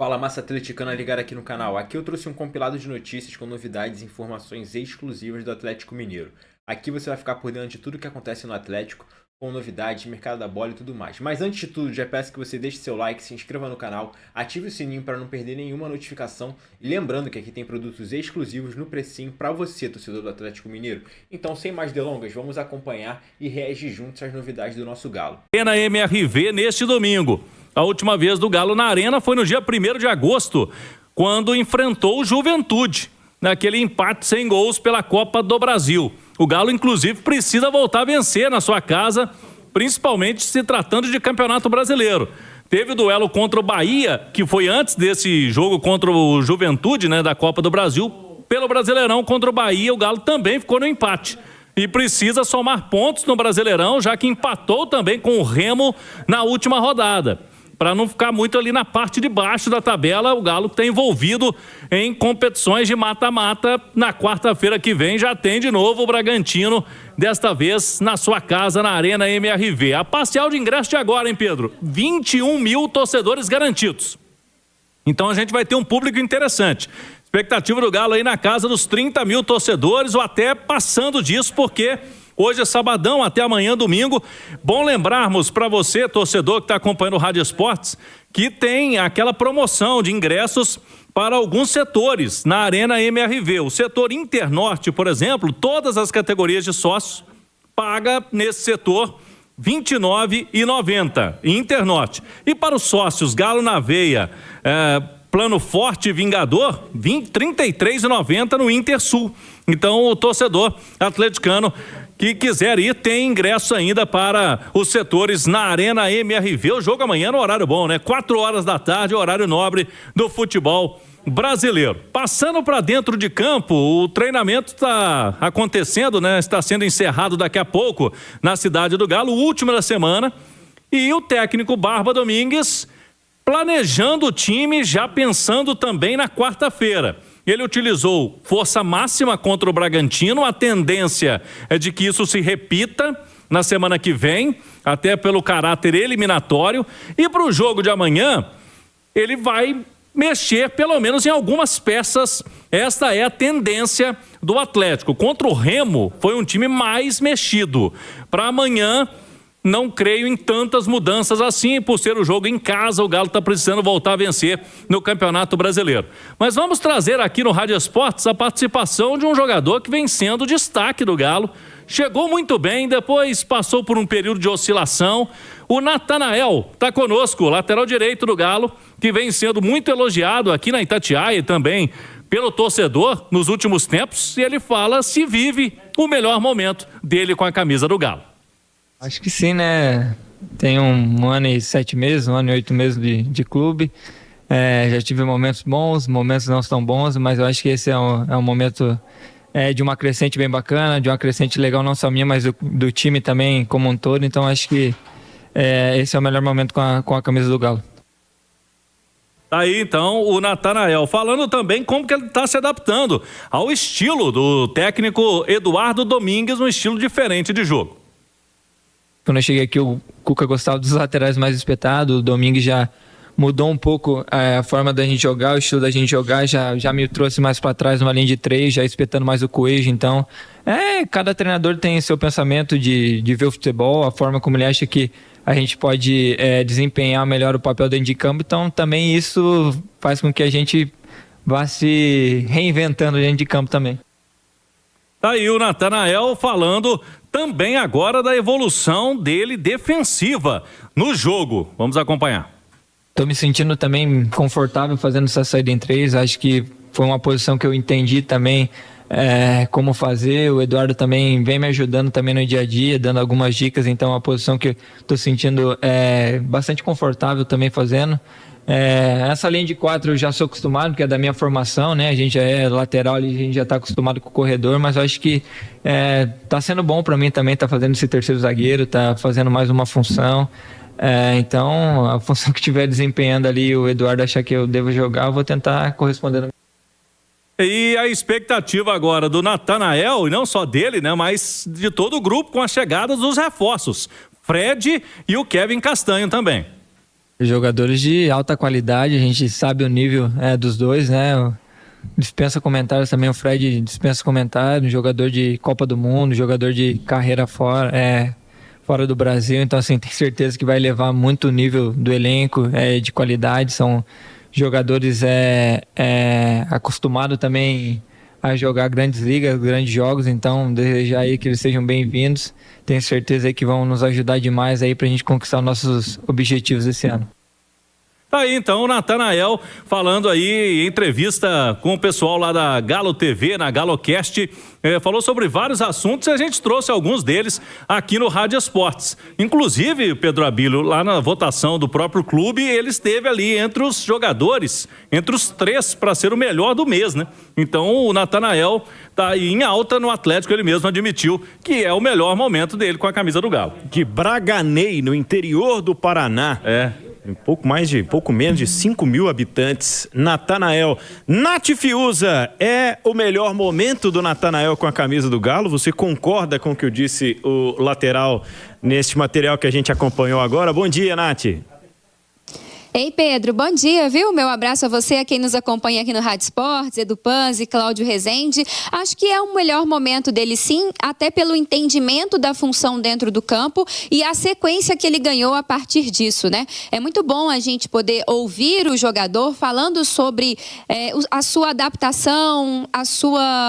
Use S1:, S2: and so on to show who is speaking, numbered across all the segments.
S1: Fala, massa atleticana ligada aqui no canal. Aqui eu trouxe um compilado de notícias com novidades e informações exclusivas do Atlético Mineiro. Aqui você vai ficar por dentro de tudo que acontece no Atlético, com novidades, mercado da bola e tudo mais. Mas antes de tudo, já peço que você deixe seu like, se inscreva no canal, ative o sininho para não perder nenhuma notificação. E lembrando que aqui tem produtos exclusivos no precinho para você, torcedor do Atlético Mineiro. Então, sem mais delongas, vamos acompanhar e reagir juntos às novidades do nosso Galo.
S2: Na MRV neste domingo. A última vez do Galo na Arena foi no dia 1º de agosto, quando enfrentou o Juventude, naquele empate sem gols pela Copa do Brasil. O Galo, inclusive, precisa voltar a vencer na sua casa, principalmente se tratando de Campeonato Brasileiro. Teve o duelo contra o Bahia, que foi antes desse jogo contra o Juventude, da Copa do Brasil. Pelo Brasileirão contra o Bahia, o Galo também ficou no empate. E precisa somar pontos no Brasileirão, já que empatou também com o Remo na última rodada. Para não ficar muito ali na parte de baixo da tabela, o Galo está envolvido em competições de mata-mata. Na quarta-feira que vem já tem de novo o Bragantino, desta vez na sua casa, na Arena MRV. A parcial de ingresso de agora, hein, Pedro? 21 mil torcedores garantidos. Então a gente vai ter um público interessante. Expectativa do Galo aí na casa dos 30 mil torcedores, ou até passando disso, porque hoje é sabadão, até amanhã, domingo. Bom lembrarmos para você, torcedor que está acompanhando o Rádio Esportes, que tem aquela promoção de ingressos para alguns setores na Arena MRV. O setor Internorte, por exemplo, todas as categorias de sócios paga nesse setor R$ 29,90, Internorte. E para os sócios Galo na Veia, Plano Forte Vingador, R$ 33,90 no Intersul. Então o torcedor atleticano que quiser ir, tem ingresso ainda para os setores na Arena MRV. O jogo amanhã no horário bom, 4 horas da tarde, horário nobre do futebol brasileiro. Passando para dentro de campo, o treinamento está acontecendo, está sendo encerrado daqui a pouco na cidade do Galo, o último da semana. E o técnico Barba Domingues planejando o time, já pensando também na quarta-feira. Ele utilizou força máxima contra o Bragantino. A tendência é de que isso se repita na semana que vem, até pelo caráter eliminatório. E para o jogo de amanhã, ele vai mexer pelo menos em algumas peças. Esta é a tendência do Atlético. Contra o Remo, foi um time mais mexido. Para amanhã, não creio em tantas mudanças assim, por ser o jogo em casa, o Galo está precisando voltar a vencer no Campeonato Brasileiro. Mas vamos trazer aqui no Rádio Esportes a participação de um jogador que vem sendo destaque do Galo. Chegou muito bem, depois passou por um período de oscilação. O Natanael está conosco, lateral direito do Galo, que vem sendo muito elogiado aqui na Itatiaia e também pelo torcedor nos últimos tempos. E ele fala se vive o melhor momento dele com a camisa do Galo.
S3: Acho que sim, Tem um ano e 7 meses, 1 ano e 8 meses de clube. Já tive momentos bons, momentos não tão bons, mas eu acho que esse é um momento de uma crescente bem bacana, de uma crescente legal, não só minha, mas do time também como um todo. Então acho que esse é o melhor momento com a camisa do Galo.
S2: Aí então o Natanael falando também como que ele está se adaptando ao estilo do técnico Eduardo Domingues, um estilo diferente de jogo.
S3: Quando eu cheguei aqui, o Cuca gostava dos laterais mais espetados. O Domingues já mudou um pouco a forma da gente jogar, o estilo da gente jogar, já me trouxe mais para trás numa linha de 3, já espetando mais o Coelho. Então, cada treinador tem seu pensamento de ver o futebol, a forma como ele acha que a gente pode desempenhar melhor o papel dentro de campo. Então, também isso faz com que a gente vá se reinventando dentro de campo também.
S2: Tá aí o Natanael falando também agora da evolução dele defensiva no jogo. Vamos acompanhar.
S3: Estou me sentindo também confortável fazendo essa saída em 3. Acho que foi uma posição que eu entendi também como fazer. O Eduardo também vem me ajudando também no dia a dia, dando algumas dicas. Então é uma posição que estou sentindo bastante confortável também fazendo. Essa linha de 4 eu já sou acostumado, porque é da minha formação, A gente já é lateral, a gente já está acostumado com o corredor, mas eu acho que está sendo bom para mim também, tá fazendo esse terceiro zagueiro, tá fazendo mais uma função. Então, a função que estiver desempenhando ali, o Eduardo achar que eu devo jogar, eu vou tentar corresponder.
S2: E a expectativa agora do Natanael, e não só dele, mas de todo o grupo, com a chegada dos reforços, Fred e o Kevin Castanho também.
S3: Jogadores de alta qualidade, a gente sabe o nível dos dois, né? Dispensa comentários também, o Fred dispensa comentários, jogador de Copa do Mundo, jogador de carreira fora do Brasil, então assim, tenho certeza que vai levar muito o nível do elenco, de qualidade, são jogadores acostumados também a jogar grandes ligas, grandes jogos, então desejar aí que eles sejam bem-vindos, tenho certeza aí que vão nos ajudar demais aí pra gente conquistar nossos objetivos esse ano.
S2: Tá aí então o Natanael falando aí em entrevista com o pessoal lá da Galo TV, na GaloCast, falou sobre vários assuntos e a gente trouxe alguns deles aqui no Rádio Esportes. Inclusive, Pedro Abílio, lá na votação do próprio clube, ele esteve ali entre os jogadores, entre os 3 para ser o melhor do mês, né? Então o Natanael tá aí em alta no Atlético, ele mesmo admitiu que é o melhor momento dele com a camisa do Galo.
S4: De Braganey, no interior do Paraná. Pouco menos de 5 mil habitantes. Natanael. Nath Fiuza, é o melhor momento do Natanael com a camisa do Galo? Você concorda com o que eu disse o lateral neste material que a gente acompanhou agora? Bom dia, Nath.
S5: Ei, Pedro, bom dia, viu? Meu abraço a você, a quem nos acompanha aqui no Rádio Esportes, Edu Panzi, Cláudio Rezende. Acho que é o melhor momento dele, sim, até pelo entendimento da função dentro do campo e a sequência que ele ganhou a partir disso, né? É muito bom a gente poder ouvir o jogador falando sobre a sua adaptação,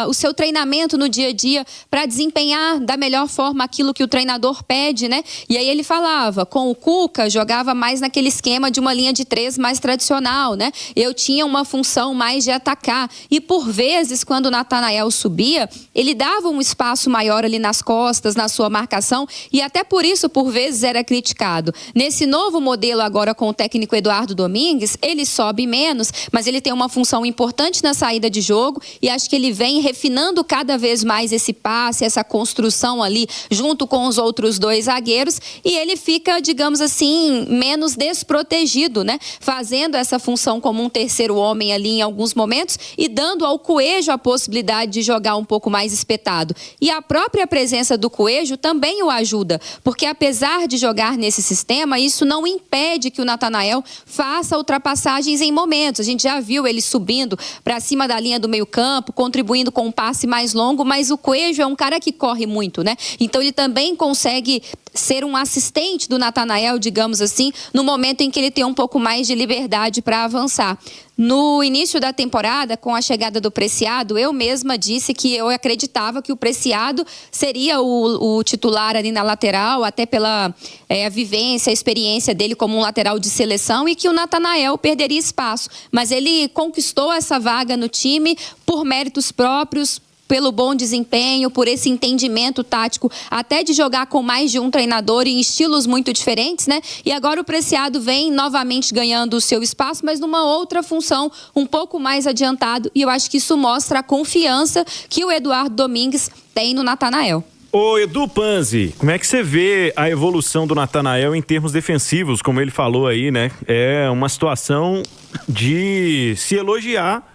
S5: o seu treinamento no dia a dia para desempenhar da melhor forma aquilo que o treinador pede, né? E aí ele falava, com o Cuca, jogava mais naquele esquema de uma linha de 3 mais tradicional, né? Eu tinha uma função mais de atacar e por vezes quando o Natanael subia, ele dava um espaço maior ali nas costas, na sua marcação e até por isso por vezes era criticado. Nesse novo modelo agora com o técnico Eduardo Domingues, ele sobe menos, mas ele tem uma função importante na saída de jogo e acho que ele vem refinando cada vez mais esse passe, essa construção ali junto com os outros 2 zagueiros e ele fica, digamos assim, menos desprotegido, né? Fazendo essa função como um terceiro homem ali em alguns momentos e dando ao Coelho a possibilidade de jogar um pouco mais espetado. E a própria presença do Coelho também o ajuda, porque apesar de jogar nesse sistema, isso não impede que o Natanael faça ultrapassagens em momentos. A gente já viu ele subindo para cima da linha do meio-campo, contribuindo com um passe mais longo, mas o Coelho é um cara que corre muito, né? Então ele também consegue ser um assistente do Natanael, digamos assim, no momento em que ele tem um pouco mais de liberdade para avançar. No início da temporada, com a chegada do Preciado, eu mesma disse que eu acreditava que o Preciado seria o titular ali na lateral, até pela a vivência, a experiência dele como um lateral de seleção e que o Natanael perderia espaço. Mas ele conquistou essa vaga no time por méritos próprios, pelo bom desempenho, por esse entendimento tático, até de jogar com mais de um treinador em estilos muito diferentes, né? E agora o Preciado vem novamente ganhando o seu espaço, mas numa outra função, um pouco mais adiantado, e eu acho que isso mostra a confiança que o Eduardo Domingues tem no Natanael.
S4: Ô Edu Panzi, como é que você vê a evolução do Natanael em termos defensivos, como ele falou aí, né? É uma situação de se elogiar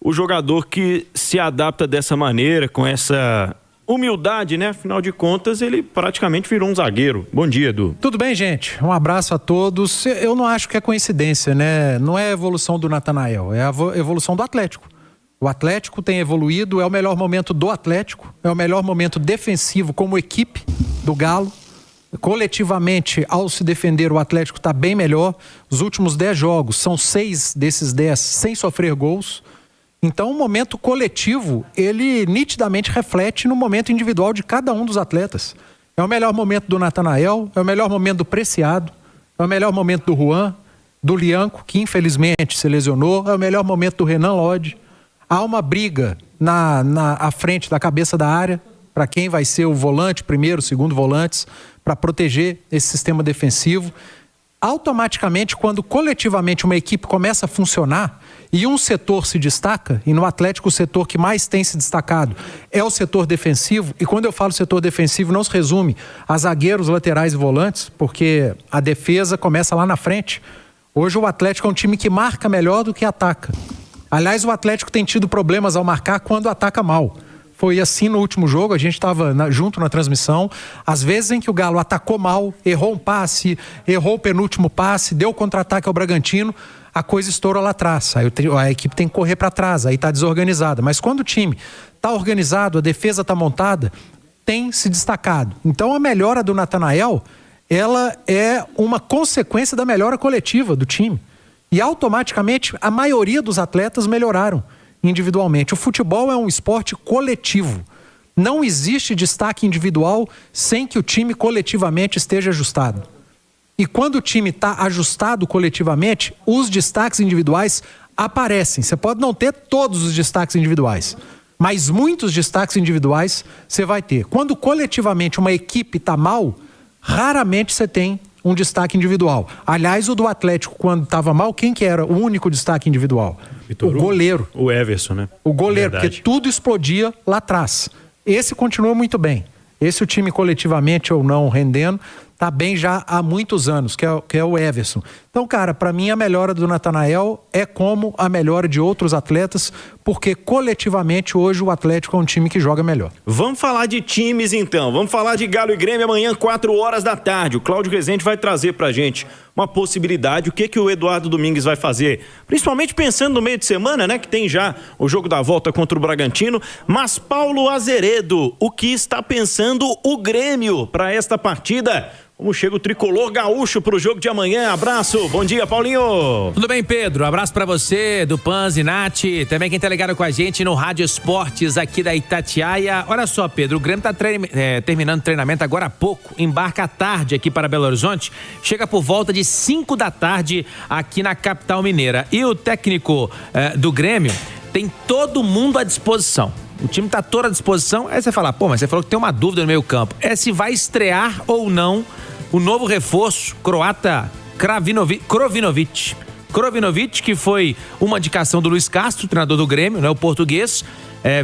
S4: o jogador que se adapta dessa maneira, com essa humildade, né? Afinal de contas, ele praticamente virou um zagueiro. Bom dia, Edu.
S6: Tudo bem, gente? Um abraço a todos. Eu não acho que é coincidência, né? Não é a evolução do Natanael, é a evolução do Atlético. O Atlético tem evoluído, é o melhor momento do Atlético, é o melhor momento defensivo como equipe do Galo. Coletivamente, ao se defender, o Atlético está bem melhor. Os últimos 10 jogos, são 6 desses 10 sem sofrer gols. Então, o momento coletivo, ele nitidamente reflete no momento individual de cada um dos atletas. É o melhor momento do Natanael, é o melhor momento do Preciado, é o melhor momento do Juan, do Lianco, que infelizmente se lesionou, é o melhor momento do Renan Lodge. Há uma briga à frente da cabeça da área, para quem vai ser o volante, primeiro, segundo volantes, para proteger esse sistema defensivo. Automaticamente, quando coletivamente uma equipe começa a funcionar e um setor se destaca, e no Atlético o setor que mais tem se destacado é o setor defensivo, e quando eu falo setor defensivo não se resume a zagueiros, laterais e volantes, porque a defesa começa lá na frente. Hoje o Atlético é um time que marca melhor do que ataca. Aliás, o Atlético tem tido problemas ao marcar quando ataca mal. Foi assim no último jogo, a gente estava junto na transmissão. Às vezes em que o Galo atacou mal, errou um passe, errou o penúltimo passe, deu contra-ataque ao Bragantino, a coisa estoura lá atrás. Aí a equipe tem que correr para trás, aí está desorganizada. Mas quando o time está organizado, a defesa está montada, tem se destacado. Então a melhora do Natanael, ela é uma consequência da melhora coletiva do time. E automaticamente a maioria dos atletas melhoraram individualmente. O futebol é um esporte coletivo. Não existe destaque individual sem que o time coletivamente esteja ajustado. E quando o time está ajustado coletivamente, os destaques individuais aparecem. Você pode não ter todos os destaques individuais, mas muitos destaques individuais você vai ter. Quando coletivamente uma equipe está mal, raramente você tem um destaque individual. Aliás, o do Atlético, quando estava mal, quem que era o único destaque individual?
S4: Vitor
S6: o goleiro.
S4: O Everson, né?
S6: O goleiro, porque tudo explodia lá atrás. Esse continua muito bem. Esse o time coletivamente ou não rendendo, tá bem já há muitos anos, que é o Everson. Então, cara, para mim a melhora do Natanael é como a melhora de outros atletas, porque coletivamente hoje o Atlético é um time que joga melhor.
S4: Vamos falar de times então, vamos falar de Galo e Grêmio amanhã 4h. O Cláudio Rezende vai trazer pra gente uma possibilidade, o que o Eduardo Domingues vai fazer, principalmente pensando no meio de semana, né, que tem já o jogo da volta contra o Bragantino, mas Paulo Azeredo, o que está pensando o Grêmio para esta partida? Como chega o tricolor gaúcho pro jogo de amanhã? Abraço, bom dia, Paulinho.
S7: Tudo bem, Pedro? Abraço pra você, do Panzi, Nath, também quem tá ligado com a gente no Rádio Esportes aqui da Itatiaia. Olha só, Pedro, o Grêmio tá terminando o treinamento agora há pouco, embarca à tarde aqui para Belo Horizonte, chega por volta de 5 da tarde aqui na capital mineira. E o técnico do Grêmio tem todo mundo à disposição. O time tá todo à disposição. Aí você fala, pô, mas você falou que tem uma dúvida no meio campo. É se vai estrear ou não o novo reforço croata Krovinovic. Krovinovic, que foi uma indicação do Luiz Castro, treinador do Grêmio, né, o português,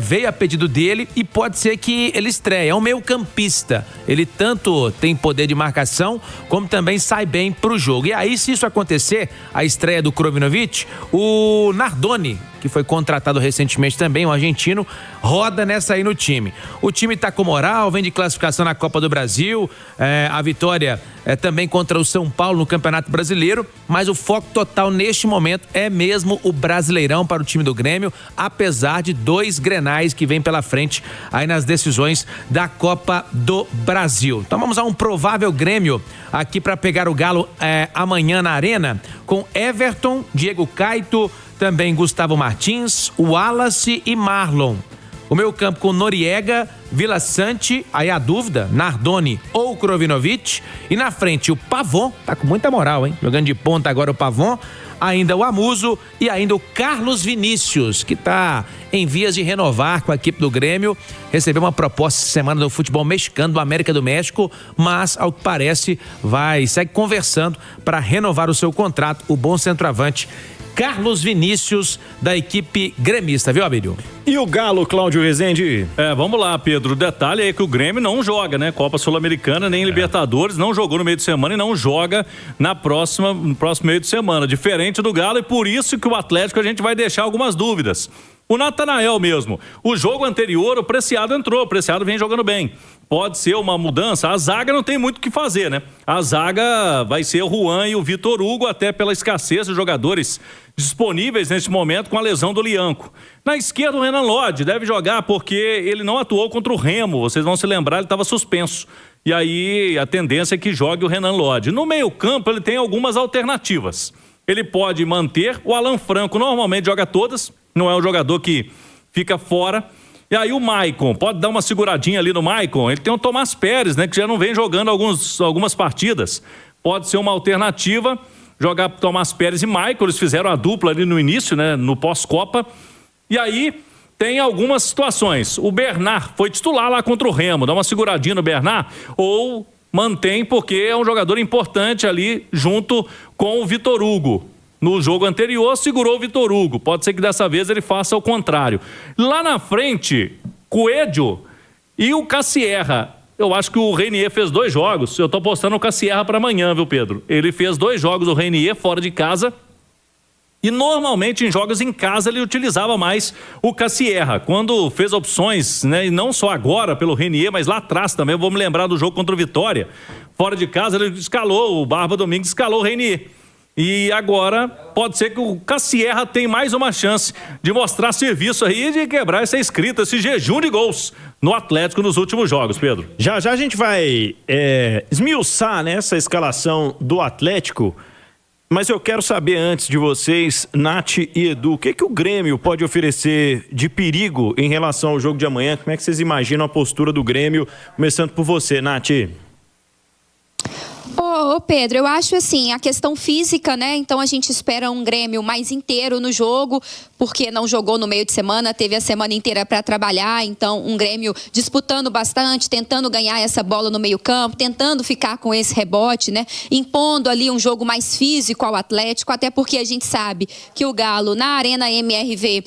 S7: veio a pedido dele e pode ser que ele estreie. É um meio campista. Ele tanto tem poder de marcação, como também sai bem pro jogo. E aí, se isso acontecer, a estreia do Krovinovic, o Nardoni, que foi contratado recentemente também, um argentino, roda nessa aí no time. O time tá com moral, vem de classificação na Copa do Brasil, a vitória também contra o São Paulo no Campeonato Brasileiro, mas o foco total neste momento é mesmo o Brasileirão para o time do Grêmio, apesar de 2 grenais que vem pela frente aí nas decisões da Copa do Brasil. Então vamos a um provável Grêmio aqui para pegar o Galo amanhã na Arena, com Everton, Diego Caito, também Gustavo Martins, Wallace e Marlon. O meio campo com Noriega, Vila Sante, aí a dúvida, Nardoni ou Krovinovic. E na frente o Pavon, tá com muita moral, hein? Jogando de ponta agora o Pavon. Ainda o Amuso e ainda o Carlos Vinícius, que tá em vias de renovar com a equipe do Grêmio. Recebeu uma proposta essa semana do futebol mexicano, do América do México, mas ao que parece segue conversando para renovar o seu contrato, o bom centroavante Carlos Vinícius, da equipe gremista, viu, Abílio?
S4: E o Galo, Cláudio Rezende?
S2: Vamos lá, Pedro. O detalhe é que o Grêmio não joga, né? Copa Sul-Americana, nem Libertadores, não jogou no meio de semana e não joga no próximo meio de semana. Diferente do Galo, e por isso que o Atlético a gente vai deixar algumas dúvidas. O Natanael mesmo. O jogo anterior, o Preciado entrou, o Preciado vem jogando bem. Pode ser uma mudança. A zaga não tem muito o que fazer, né? A zaga vai ser o Juan e o Vitor Hugo, até pela escassez de jogadores disponíveis neste momento com a lesão do Lianco. Na esquerda, o Renan Lodge deve jogar porque ele não atuou contra o Remo. Vocês vão se lembrar, ele estava suspenso. E aí a tendência é que jogue o Renan Lodge. No meio-campo, ele tem algumas alternativas. Ele pode manter o Alan Franco, normalmente joga todas, não é um jogador que fica fora. E aí o Maicon, pode dar uma seguradinha ali no Maicon. Ele tem o Tomás Pérez, né, que já não vem jogando algumas partidas. Pode ser uma alternativa, jogar Tomás Pérez e Maicon. Eles fizeram a dupla ali no início, né, no pós-Copa. E aí tem algumas situações. O Bernard foi titular lá contra o Remo, dá uma seguradinha no Bernard, ou mantém porque é um jogador importante ali junto com o Vitor Hugo. No jogo anterior, segurou o Vitor Hugo. Pode ser que dessa vez ele faça o contrário. Lá na frente, Coelho e o Cassierra. Eu acho que o Reinier fez 2 jogos. Eu tô apostando o Cassierra para amanhã, viu, Pedro? Ele fez 2 jogos, o Reinier, fora de casa. E normalmente em jogos em casa ele utilizava mais o Cassierra, quando fez opções, né, e não só agora pelo Renier, mas lá atrás também. Vou me lembrar do jogo contra o Vitória. Fora de casa ele escalou, o Barba Domingues escalou o Renier. E agora pode ser que o Cassierra tenha mais uma chance de mostrar serviço aí e de quebrar essa escrita, esse jejum de gols no Atlético nos últimos jogos, Pedro.
S4: Já a gente vai esmiuçar, né, essa escalação do Atlético. Mas eu quero saber antes de vocês, Nath e Edu, o que o Grêmio pode oferecer de perigo em relação ao jogo de amanhã? Como é que vocês imaginam a postura do Grêmio? Começando por você, Nath.
S5: Ô Pedro, eu acho assim, a questão física, né? Então a gente espera um Grêmio mais inteiro no jogo, porque não jogou no meio de semana, teve a semana inteira para trabalhar. Então um Grêmio disputando bastante, tentando ganhar essa bola no meio-campo, tentando ficar com esse rebote, né? Impondo ali um jogo mais físico ao Atlético, até porque a gente sabe que o Galo na Arena MRV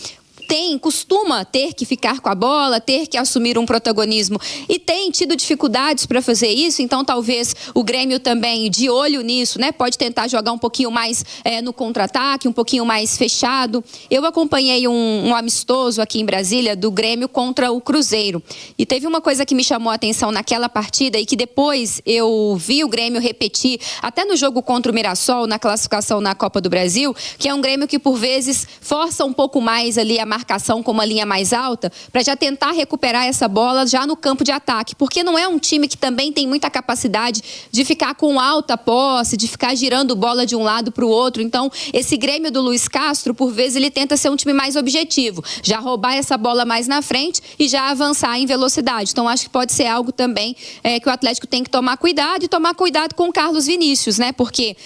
S5: costuma ter que ficar com a bola, ter que assumir um protagonismo e tem tido dificuldades para fazer isso, então talvez o Grêmio também de olho nisso, né? Pode tentar jogar um pouquinho mais no contra-ataque, um pouquinho mais fechado. Eu acompanhei um amistoso aqui em Brasília do Grêmio contra o Cruzeiro e teve uma coisa que me chamou a atenção naquela partida e que depois eu vi o Grêmio repetir até no jogo contra o Mirassol, na classificação na Copa do Brasil, que é um Grêmio que por vezes força um pouco mais ali a marcação com uma linha mais alta, para já tentar recuperar essa bola já no campo de ataque, porque não é um time que também tem muita capacidade de ficar com alta posse, de ficar girando bola de um lado para o outro. Então, esse Grêmio do Luiz Castro, por vezes, ele tenta ser um time mais objetivo, já roubar essa bola mais na frente e já avançar em velocidade. Então, acho que pode ser algo também que o Atlético tem que tomar cuidado e tomar cuidado com o Carlos Vinícius, né? Porque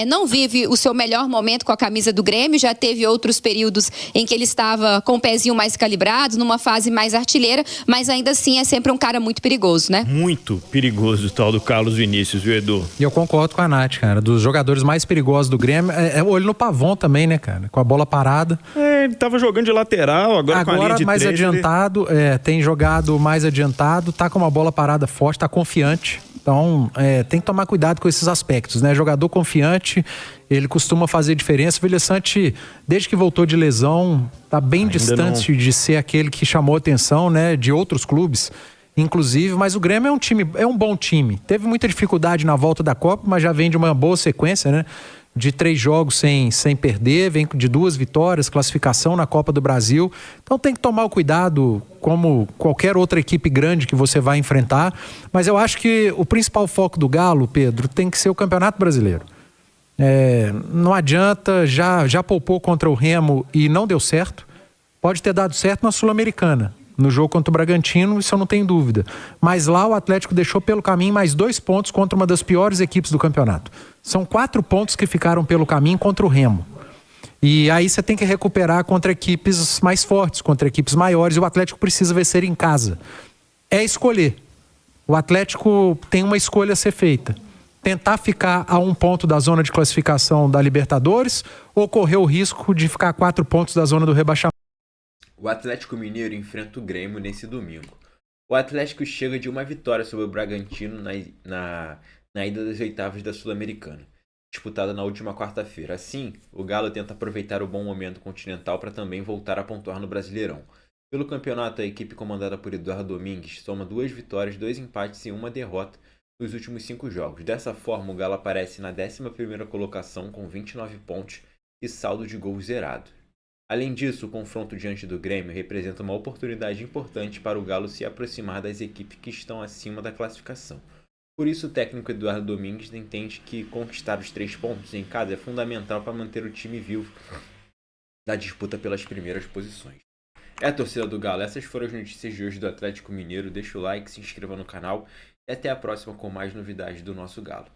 S5: não vive o seu melhor momento com a camisa do Grêmio, já teve outros períodos em que ele estava com o pezinho mais calibrado, numa fase mais artilheira, mas ainda assim é sempre um cara muito perigoso, né?
S4: Muito perigoso o tal do Carlos Vinícius, viu, Edu?
S6: E eu concordo com a Nath, cara. Dos jogadores mais perigosos do Grêmio, olho no Pavon também, né, cara? Com a bola parada.
S4: Ele tava jogando de lateral, agora com a linha de
S6: mais
S4: três,
S6: adiantado, tem jogado mais adiantado, tá com uma bola parada forte, tá confiante. Então, tem que tomar cuidado com esses aspectos, né? Jogador confiante, ele costuma fazer diferença. O Vilha Sante, desde que voltou de lesão, tá bem ainda distante de ser aquele que chamou atenção, né? De outros clubes, inclusive. Mas o Grêmio é um bom time. Teve muita dificuldade na volta da Copa, mas já vem de uma boa sequência, né? De 3 jogos sem perder, vem de 2 vitórias, classificação na Copa do Brasil. Então tem que tomar o cuidado, como qualquer outra equipe grande que você vai enfrentar. Mas eu acho que o principal foco do Galo, Pedro, tem que ser o Campeonato Brasileiro. Não adianta, já poupou contra o Remo e não deu certo. Pode ter dado certo na Sul-Americana, no jogo contra o Bragantino, isso eu não tenho dúvida. Mas lá o Atlético deixou pelo caminho mais 2 pontos contra uma das piores equipes do campeonato. São 4 pontos que ficaram pelo caminho contra o Remo. E aí você tem que recuperar contra equipes mais fortes, contra equipes maiores, e o Atlético precisa vencer em casa. É escolher. O Atlético tem uma escolha a ser feita. Tentar ficar a 1 ponto da zona de classificação da Libertadores ou correr o risco de ficar a 4 pontos da zona do rebaixamento.
S1: O Atlético Mineiro enfrenta o Grêmio nesse domingo. O Atlético chega de uma vitória sobre o Bragantino na ida das oitavas da Sul-Americana, disputada na última quarta-feira. Assim, o Galo tenta aproveitar o bom momento continental para também voltar a pontuar no Brasileirão. Pelo campeonato, a equipe comandada por Eduardo Domingues soma 2 vitórias, 2 empates e 1 derrota nos últimos 5 jogos. Dessa forma, o Galo aparece na 11ª colocação com 29 pontos e saldo de gols zerado. Além disso, o confronto diante do Grêmio representa uma oportunidade importante para o Galo se aproximar das equipes que estão acima da classificação. Por isso, o técnico Eduardo Domingues entende que conquistar os 3 pontos em casa é fundamental para manter o time vivo da disputa pelas primeiras posições. É a torcida do Galo, essas foram as notícias de hoje do Atlético Mineiro. Deixa o like, se inscreva no canal e até a próxima com mais novidades do nosso Galo.